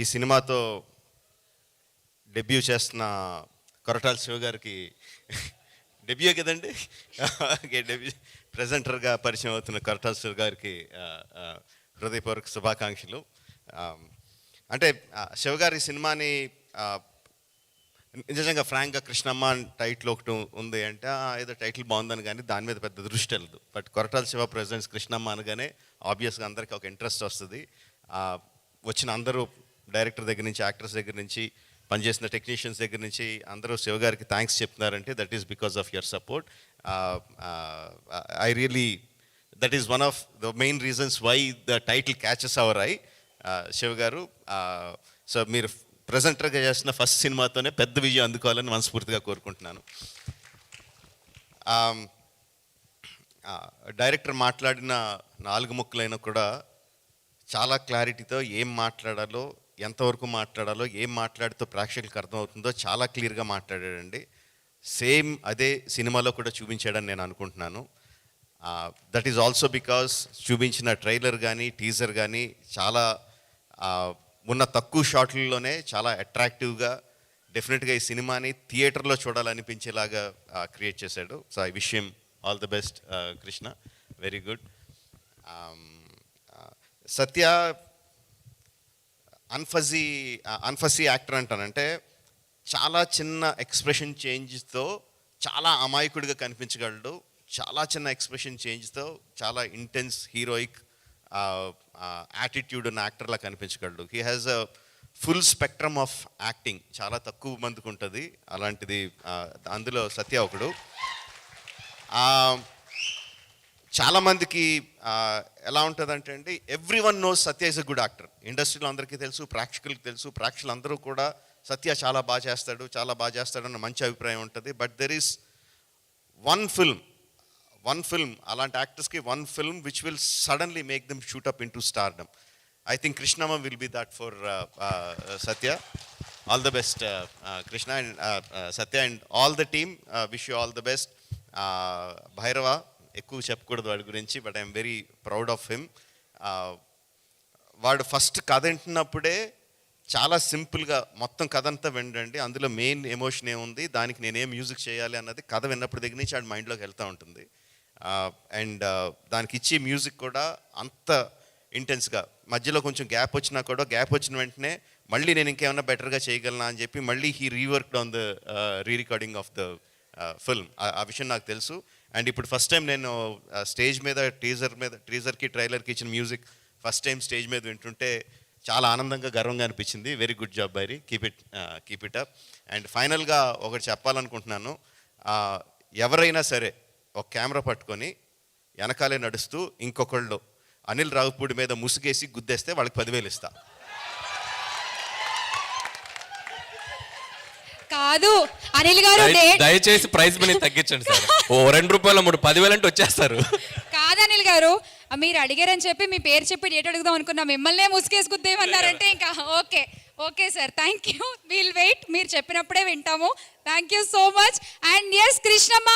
ఈ సినిమాతో డెబ్యూ చేస్తున్న కొరటాల శివ గారికి డెబ్యూ కదండి డెబ్యూ ప్రెజెంటర్గా పరిచయం అవుతున్న కొరటాల శివ గారికి హృదయపూర్వక శుభాకాంక్షలు. అంటే శివ గారి సినిమాని నిజంగా ఫ్రాంక్గా కృష్ణమ్మ టైటిల్ ఒకటి ఉంది అంటే ఏదో టైటిల్ బాగుందని కానీ దాని మీద పెద్ద దృష్టి వెళ్ళదు. బట్ కొరటాల శివ ప్రెజెంట్స్ కృష్ణమ్మ అనగానే ఆబ్వియస్గా అందరికీ ఒక ఇంట్రెస్ట్ వస్తుంది. వచ్చిన అందరూ డైరెక్టర్ దగ్గర నుంచి, యాక్టర్స్ దగ్గర నుంచి, పనిచేసిన టెక్నీషియన్స్ దగ్గర నుంచి అందరూ శివ గారికి థ్యాంక్స్ చెప్తున్నారంటే that is because of your support. I really that is one of the main reasons why the title catches our eye. Shiva garu, so మీరు ప్రెజెంటర్గా చేసిన ఫస్ట్ సినిమాతోనే పెద్ద విజయం అందుకోవాలని మనస్ఫూర్తిగా కోరుకుంటున్నాను. డైరెక్టర్ మాట్లాడిన 4 ముక్కలైనా కూడా చాలా క్లారిటీతో ఏం మాట్లాడాలో, ఎంతవరకు మాట్లాడాలో, ఏం మాట్లాడితో ప్రేక్షకులకు అర్థమవుతుందో చాలా క్లియర్గా మాట్లాడాడండి. సేమ్ అదే సినిమాలో కూడా చూపించాడని నేను అనుకుంటున్నాను. దట్ ఈజ్ ఆల్సో బికాస్ చూపించిన ట్రైలర్ కానీ టీజర్ కానీ చాలా ఉన్న తక్కువ షాట్లలోనే చాలా అట్రాక్టివ్గా, డెఫినెట్గా ఈ సినిమాని థియేటర్లో చూడాలనిపించేలాగా క్రియేట్ చేశాడు. So I wish him all the best Krishna, very good. Satya అన్ఫజీ యాక్టర్ అంటానంటే చాలా చిన్న ఎక్స్ప్రెషన్ చేంజ్తో చాలా అమాయకుడిగా కనిపించగలడు. చాలా చిన్న ఎక్స్ప్రెషన్ చేంజ్తో చాలా ఇంటెన్స్ హీరోయిక్ యాటిట్యూడ్ ఉన్న యాక్టర్లా కనిపించగలడు. He has a full spectrum of acting, చాలా తక్కువ మందికి ఉంటుంది అలాంటిది. అందులో సత్య ఒకడు. చాలామందికి ఎలా ఉంటుందంటే అండి, every one knows Satya is a good actor. ఇండస్ట్రీలో అందరికీ తెలుసు, ప్రేక్షకులకు తెలుసు. ప్రేక్షకులు అందరూ కూడా సత్య చాలా బాగా చేస్తాడు అన్న మంచి అభిప్రాయం ఉంటుంది. But there is one film అలాంటి యాక్టర్స్కి one film which will suddenly make them shoot up into stardom. I think Krishnamma will be that for Satya. All the best Krishna and Satya and all the team. Wish you all the best. Bhairava ఎక్కువ చెప్పకూడదు వాడి గురించి, but I'm very proud of him. వాడు first కథ వింటున్నప్పుడే చాలా సింపుల్గా మొత్తం కథ అంతా వినండి, అందులో మెయిన్ ఎమోషన్ ఏముంది, దానికి నేనేం మ్యూజిక్ చేయాలి అన్నది కథ విన్నప్పుడు దగ్గర నుంచి వాడి మైండ్లోకి వెళ్తూ ఉంటుంది. అండ్ దానికి ఇచ్చే మ్యూజిక్ కూడా అంత ఇంటెన్స్గా, మధ్యలో కొంచెం గ్యాప్ వచ్చినా కూడా గ్యాప్ వచ్చిన వెంటనే మళ్ళీ నేను ఇంకేమన్నా బెటర్గా చేయగలనా అని చెప్పి మళ్ళీ he reworked on the rerecording of the film. ఆ విషయం నాకు తెలుసు. అండ్ ఇప్పుడు ఫస్ట్ టైం నేను స్టేజ్ మీద టీజర్కి ట్రైలర్కి ఇచ్చిన మ్యూజిక్ ఫస్ట్ టైం స్టేజ్ మీద వింటుంటే చాలా ఆనందంగా, గర్వంగా అనిపించింది. Very good job బైరీ, keep it up. And ఫైనల్గా ఒకటి చెప్పాలనుకుంటున్నాను. ఎవరైనా సరే ఒక కెమెరా పట్టుకొని వెనకాలే నడుస్తూ ఇంకొకళ్ళు అనిల్ రావుపూడి మీద ముసుగేసి గుద్దేస్తే వాళ్ళకి 10,000 ఇస్తా. కాదు అనిల్ గారు, దయచేసి ప్రైజ్ మనీ తగ్గించండి సార్. ఓ 2 రూపాయలు 3 10,000 అంటే వచ్చేస్తారు. కాదు అనిల్ గారు, మీరు అడిగారని చెప్పి మీ పేరు చెప్పి డేట్ అడుగుదాం అనుకున్నా, మిమ్మల్నే ముసుగేసి గుద్దేయమన్నారంటే ఇంకా okay sir, thank you. Will wait, మీరు చెప్పినప్పుడే వింటాము. Thank you so much. And S Krishnamma.